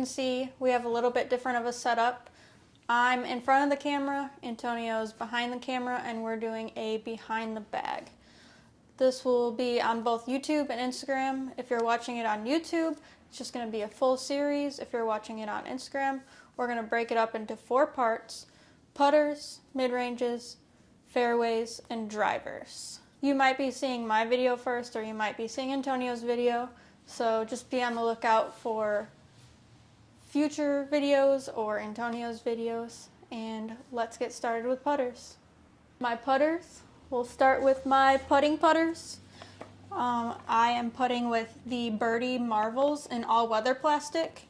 can see, we have a little bit different of a setup. I'm in front of the camera, Antonio's behind the camera, and we're doing a behind the bag. This will be on both YouTube and Instagram. If you're watching it on YouTube, it's just going to be a full series. If you're watching it on Instagram, we're going to break it up into 4 parts: putters, mid-ranges, fairways, and drivers. You might be seeing my video first, or you might be seeing Antonio's video, so just be on the lookout for future videos or Antonio's videos, and let's get started with putters. My putters, we'll start with my putting putters. I am putting with the Birdie Marvels in all-weather plastic.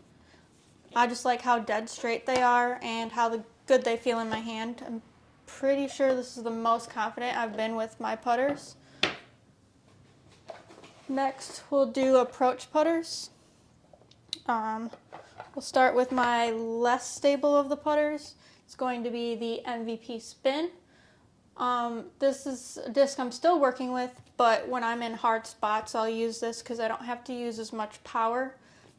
I just like how dead straight they are and how good they feel in my hand. I'm pretty sure this is the most confident I've been with my putters. Next, we'll do approach putters. We'll start with my less stable of the putters. It's going to be the MVP Spin. This is a disc I'm still working with, but when I'm in hard spots, I'll use this because I don't have to use as much power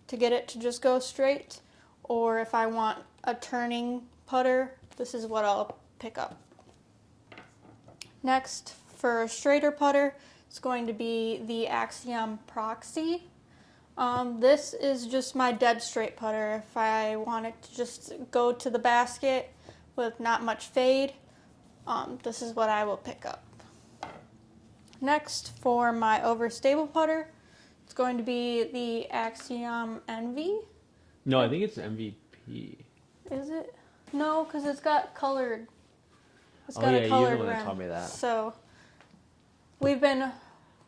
to get it to just go straight. Or if I want a turning putter, this is what I'll pick up. Next, for a straighter putter, it's going to be the Axiom Proxy. This is just my dead straight putter. If I want it to just go to the basket with not much fade, this is what I will pick up. Next, for my overstable putter, it's going to be the Axiom Envy. No, I think it's MVP. Is it? No, because it's got colored. It's Oh got yeah, a colored you're the one rim. that taught me that. So we've been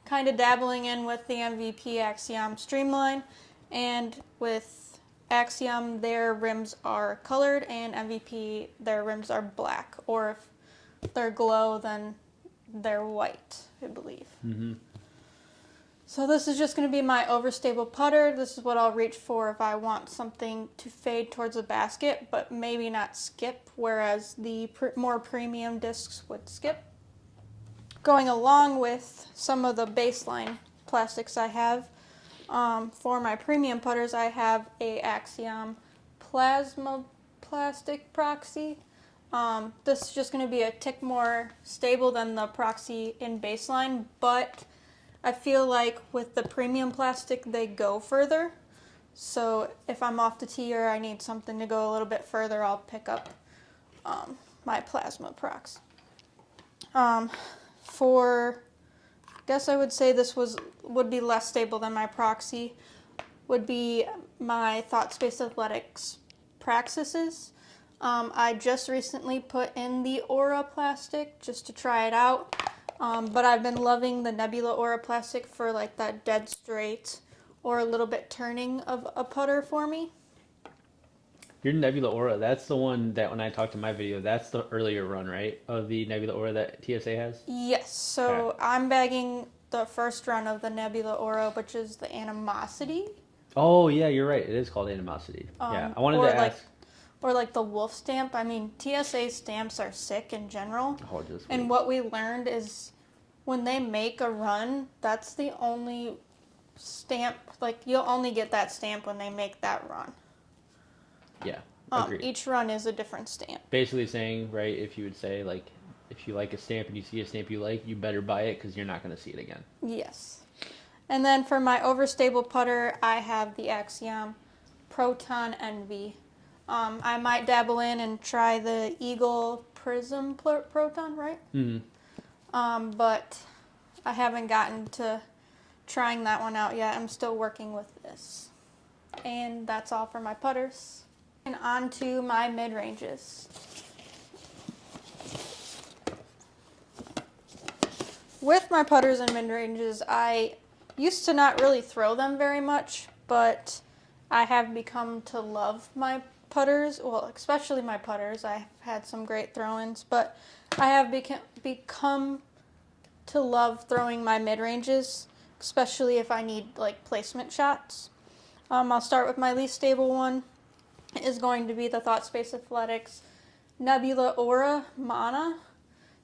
kind of dabbling in with the MVP Axiom Streamline, and with Axiom, their rims are colored, and MVP, their rims are black, or if they're glow, then they're white, I believe. Mm-hmm. So this is just going to be my overstable putter. This is what I'll reach for if I want something to fade towards the basket, but maybe not skip, whereas the more premium discs would skip. Going along with some of the baseline plastics I have, for my premium putters, I have a Axiom Plasma Plastic Proxy. This is just going to be a tick more stable than the Proxy in baseline, but I feel like with the premium plastic, they go further. So if I'm off the tee or I need something to go a little bit further, I'll pick up my Plasma Prox. For, I guess I would say this would be less stable than my Proxy, would be my Thought Space Athletics Praxises. I just recently put in the Aura plastic just to try it out, but I've been loving the Nebula Aura plastic for like that dead straight or a little bit turning of a putter for me. Your Nebula Aura, that's the one that when I talked in my video, that's the earlier run, right? Of the Nebula Aura that TSA has? Yes, so Okay. I'm bagging the first run of the Nebula Aura, which is the Animosity. Oh yeah, you're right. It is called Animosity. Yeah, I wanted to ask. Or like the wolf stamp. I mean, TSA stamps are sick in general. Oh, just and wait. what we learned is when they make a run, that's the only stamp, like you'll only get that stamp when they make that run. Yeah, agreed. Each run is a different stamp. Basically saying, right, if you would say, like, if you like a stamp and you see a stamp you like, you better buy it because you're not going to see it again. Yes. And then for my overstable putter, I have the Axiom Proton Envy. I might dabble in and try the Eagle Prism Proton, right? Mm-hmm. But I haven't gotten to trying that one out yet. I'm still working with this. And that's all for my putters. And on to my mid-ranges. With my putters and mid-ranges, I used to not really throw them very much, but I have become to love my putters, well, especially my putters. I've had some great throw-ins, but I have become to love throwing my mid-ranges, especially if I need like placement shots. I'll start with my least stable one. It is going to be the Thought Space Athletics Nebula Aura Mana.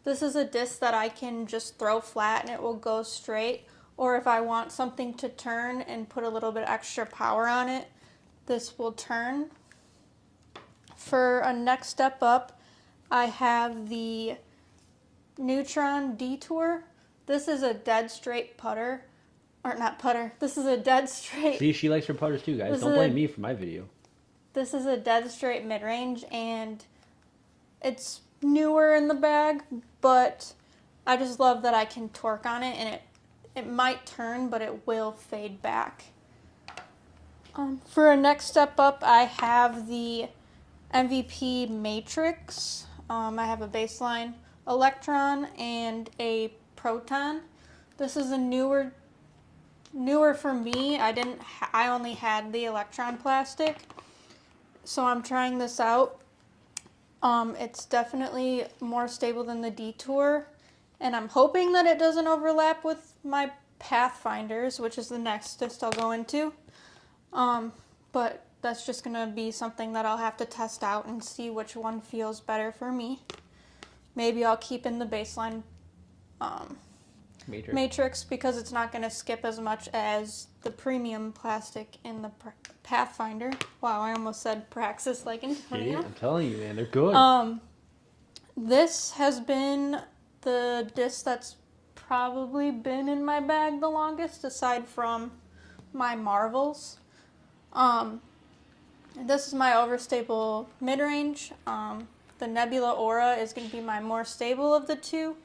This is a disc that I can just throw flat and it will go straight, or if I want something to turn and put a little bit extra power on it, this will turn. For a next step up, I have the Neutron Detour. This is a dead straight putter. Or not putter. This is a dead straight. See, she likes her putters too, guys. This Don't is blame a- me for my video. This is a dead straight mid-range, and it's newer in the bag, but I just love that I can torque on it, and it might turn, but it will fade back. For a next step up, I have the MVP Matrix. I have a baseline electron and a proton. This is a newer for me. I only had the electron plastic, so I'm trying this out. It's definitely more stable than the Detour, and I'm hoping that it doesn't overlap with my Pathfinders, which is the next disc I'll go into. But that's just gonna be something that I'll have to test out and see which one feels better for me. Maybe I'll keep in the baseline Matrix because it's not gonna skip as much as the premium plastic in the Pathfinder. Wow, I almost said Praxis like Antonio. Yeah, I'm telling you, man, they're good. This has been the disc that's probably been in my bag the longest, aside from my Marvels. This is my overstable mid-range. The Nebula Aura is going to be my more stable of the two.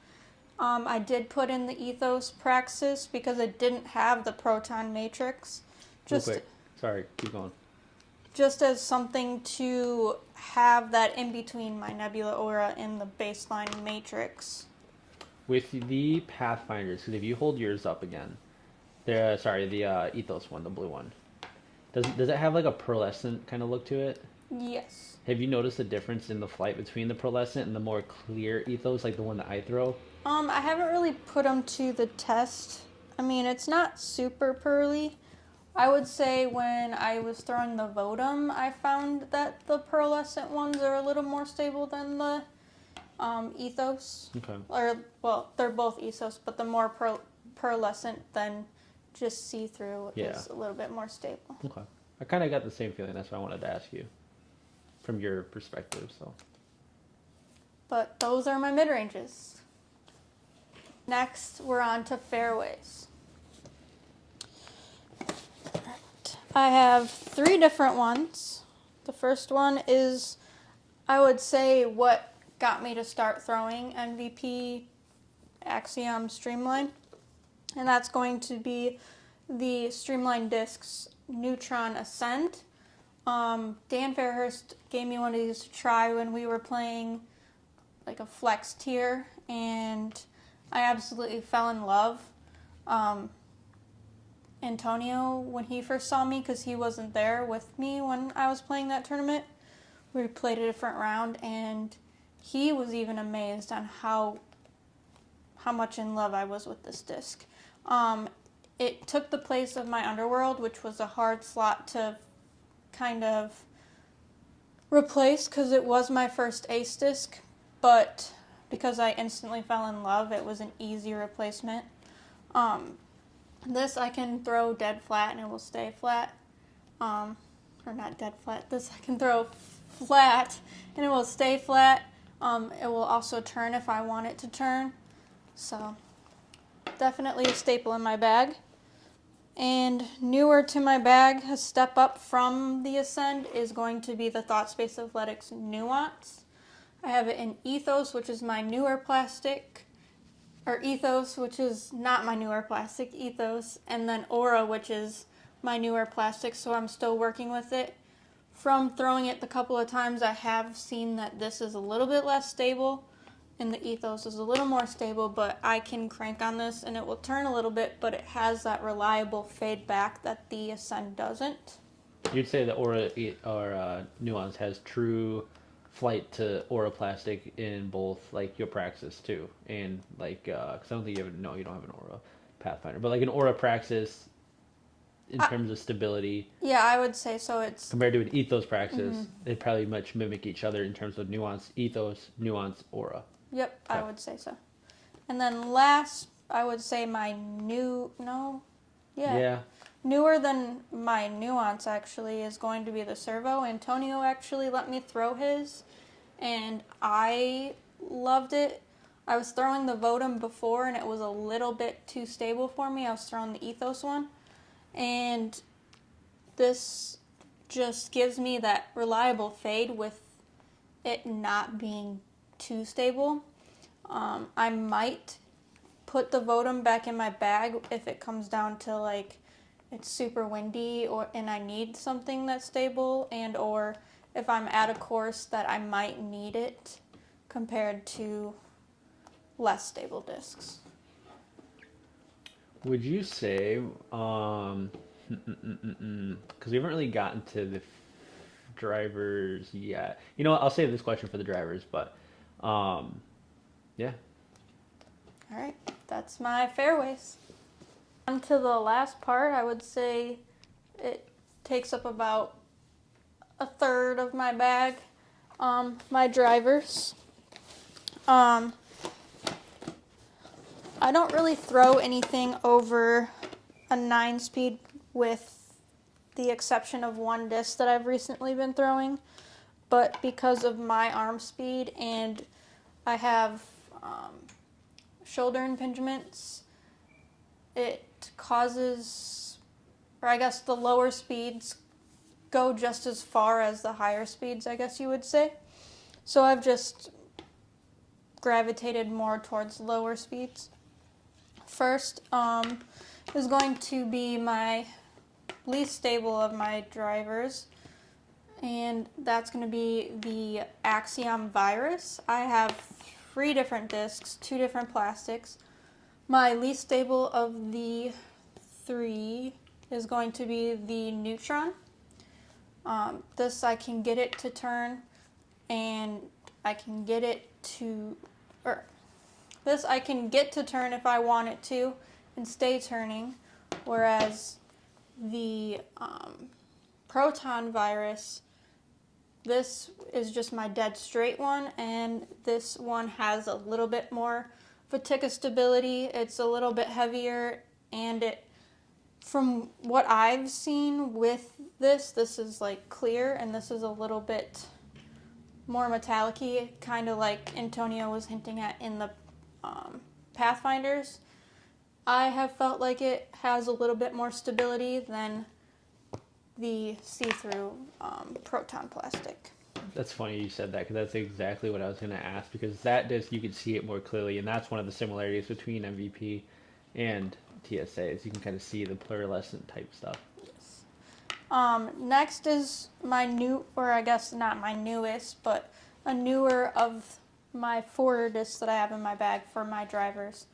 I did put in the Ethos Praxis because it didn't have the Proton Matrix. Real quick. Sorry, keep going. Just as something to have that in between my Nebula Aura and the baseline Matrix. With the Pathfinders, because if you hold yours up again, the Ethos one, the blue one, does it have like a pearlescent kind of look to it? Yes. Have you noticed the difference in the flight between the pearlescent and the more clear Ethos, like the one that I throw? I haven't really put them to the test. I mean, it's not super pearly. I would say when I was throwing the Votum, I found that the pearlescent ones are a little more stable than the Ethos. Okay. They're both Ethos, but the more pearlescent than just see-through is a little bit more stable. Okay. I kind of got the same feeling. That's why I wanted to ask you from your perspective. So. But those are my mid-ranges. Next, we're on to fairways. I have 3 different ones. The first one is, I would say, what got me to start throwing MVP Axiom Streamline. And that's going to be the Streamline Discs Neutron Ascend. Dan Fairhurst gave me one of these to try when we were playing like a flex tier, and I absolutely fell in love. Antonio, when he first saw me, because he wasn't there with me when I was playing that tournament, we played a different round, and he was even amazed on how much in love I was with this disc. It took the place of my Underworld, which was a hard slot to kind of replace because it was my first ace disc, but because I instantly fell in love, it was an easy replacement. This I can throw dead flat and it will stay flat. Or not dead flat. This I can throw flat and it will stay flat. It will also turn if I want it to turn. So definitely a staple in my bag. And newer to my bag, a step up from the Ascend, is going to be the ThoughtSpace Athletics Nuance. I have it in Ethos, which is my newer plastic, or Ethos, which is not my newer plastic, Ethos, and then Aura, which is my newer plastic, so I'm still working with it. From throwing it the couple of times, I have seen that this is a little bit less stable, and the Ethos is a little more stable, but I can crank on this and it will turn a little bit, but it has that reliable fade back that the Ascend doesn't. You'd say the Aura or Nuance has true flight to Aura plastic in both like your Praxis too, and like because I don't think you have you don't have an Aura Pathfinder, but like an Aura Praxis in terms of stability. Yeah, I would say so. It's compared to an Ethos Praxis, they probably much mimic each other in terms of nuance. Ethos, nuance, Aura. Yep, okay. I would say so. And then last, I would say my newer than my Nuance actually is going to be the servo. Antonio actually let me throw his, and I loved it. I was throwing the Votum before, and it was a little bit too stable for me. I was throwing the Ethos one, and this just gives me that reliable fade with it not being too stable. I might put the Votum back in my bag if it comes down to like it's super windy and I need something that's stable, and or if I'm at a course that I might need it compared to less stable discs. Would you say, because we haven't really gotten to the drivers yet. You know what? I'll save this question for the drivers, but yeah. All right, that's my fairways. On to the last part, I would say it takes up about a third of my bag. My drivers. I don't really throw anything over a 9-speed with the exception of one disc that I've recently been throwing. But because of my arm speed and I have shoulder impingements, it causes, or I guess the lower speeds go just as far as the higher speeds, I guess you would say. So I've just gravitated more towards lower speeds. First is going to be my least stable of my drivers, and that's going to be the Axiom Virus. I have 3 different discs, 2 different plastics. My least stable of the 3 is going to be the Neutron. This I can get it to turn, and I can get it to, this I can get to turn if I want it to and stay turning, whereas the Proton Virus, this is just my dead straight one, and this one has a little bit more Vatica stability. It's a little bit heavier, and it, from what I've seen with this is like clear, and this is a little bit more metallic-y, kind of like Antonio was hinting at in the Pathfinders. I have felt like it has a little bit more stability than the see-through Proton plastic. That's funny you said that because that's exactly what I was going to ask, because that disc you can see it more clearly, and that's one of the similarities between MVP and TSA is you can kind of see the pearlescent type stuff. Yes. Next is my new, or I guess not my newest, but a newer of my 4 discs that I have in my bag for my drivers.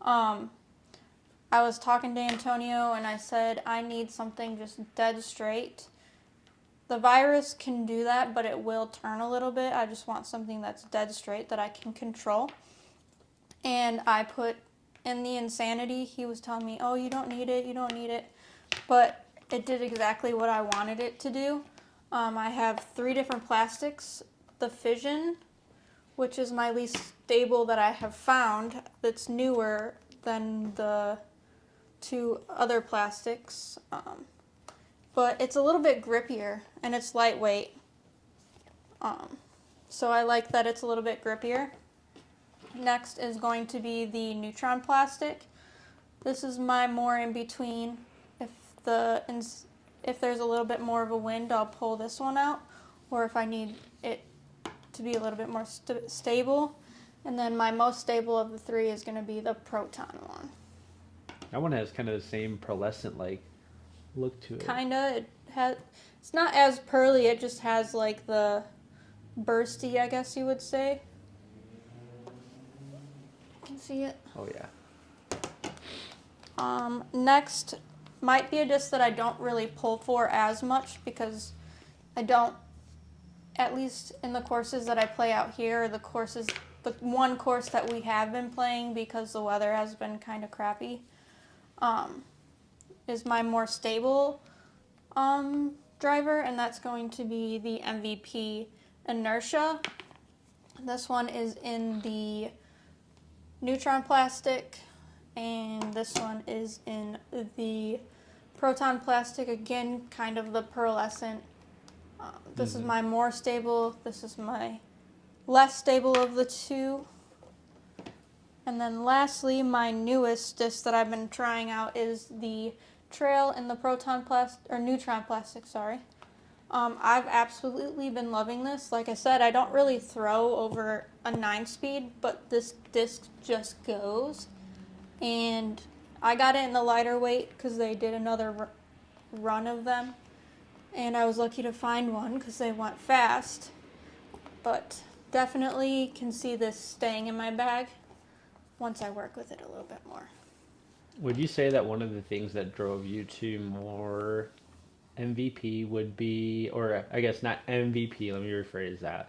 I was talking to Antonio and I said I need something just dead straight. The Virus can do that, but it will turn a little bit. I just want something that's dead straight that I can control. And I put in the Insanity. He was telling me, oh, you don't need it, you don't need it. But it did exactly what I wanted it to do. I have 3 different plastics. The Fission, which is my least stable that I have found, that's newer than the 2 other plastics. But it's a little bit grippier, and it's lightweight. So I like that it's a little bit grippier. Next is going to be the Neutron plastic. This is my more in between. If there's a little bit more of a wind, I'll pull this one out, or if I need it to be a little bit more stable. And then my most stable of the 3 is going to be the Proton one. That one has kind of the same pearlescent like look to it. Kinda. It's not as pearly, it just has like the bursty, I guess you would say. You can see it. Oh yeah. Next might be a disc that I don't really pull for as much because I don't, at least in the courses that I play out here, the one course that we have been playing because the weather has been kind of crappy, is my more stable driver, and that's going to be the MVP Inertia. This one is in the Neutron plastic, and this one is in the Proton plastic, again, kind of the pearlescent. This is my more stable, this is my less stable of the two. And then lastly, my newest disc that I've been trying out is the Trail in the Neutron plastic, sorry. I've absolutely been loving this. Like I said, I don't really throw over a 9-speed, but this disc just goes. And I got it in the lighter weight because they did another run of them. And I was lucky to find one because they went fast. But definitely can see this staying in my bag once I work with it a little bit more. Would you say that one of the things that drove you to more MVP would be, or I guess not MVP, let me rephrase that.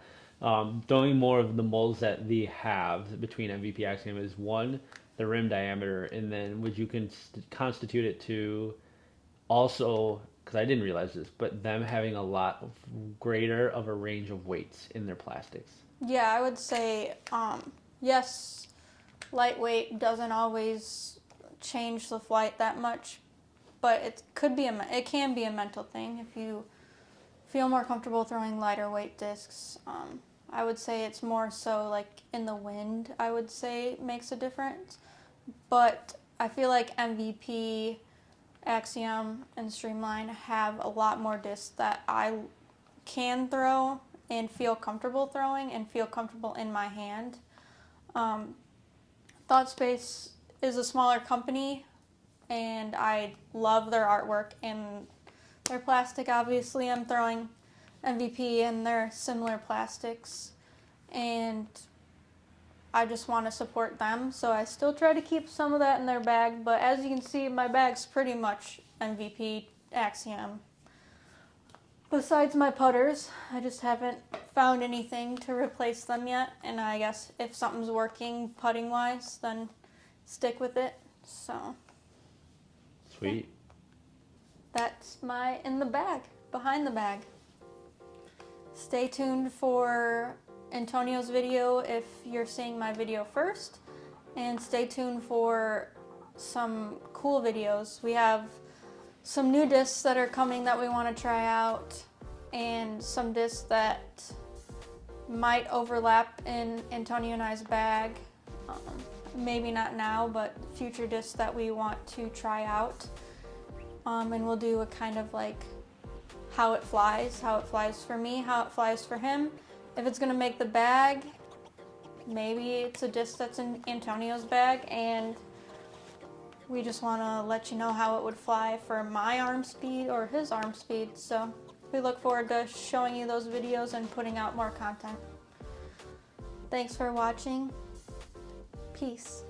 Throwing more of the molds that they have between MVP Axiom is one, the rim diameter, and then would you constitute it to also, because I didn't realize this, but them having a lot of greater of a range of weights in their plastics? Yeah, I would say, yes, lightweight doesn't always change the flight that much, but it can be a mental thing. If you feel more comfortable throwing lighter weight discs, I would say it's more so like in the wind, I would say makes a difference. But I feel like MVP, Axiom, and Streamline have a lot more discs that I can throw and feel comfortable throwing and feel comfortable in my hand. ThoughtSpace is a smaller company, and I love their artwork and their plastic. Obviously, I'm throwing MVP and their similar plastics, and I just want to support them, so I still try to keep some of that in their bag, but as you can see, my bag's pretty much MVP, Axiom. Besides my putters, I just haven't found anything to replace them yet, and I guess if something's working putting-wise, then stick with it, so. Sweet. That's my in the bag, behind the bag. Stay tuned for Antonio's video if you're seeing my video first, and stay tuned for some cool videos. We have some new discs that are coming that we want to try out, and some discs that might overlap in Antonio and I's bag. Maybe not now, but future discs that we want to try out. And we'll do a kind of like how it flies for me, how it flies for him. If it's gonna make the bag, maybe it's a disc that's in Antonio's bag, and we just wanna let you know how it would fly for my arm speed or his arm speed. So we look forward to showing you those videos and putting out more content. Thanks for watching. Peace.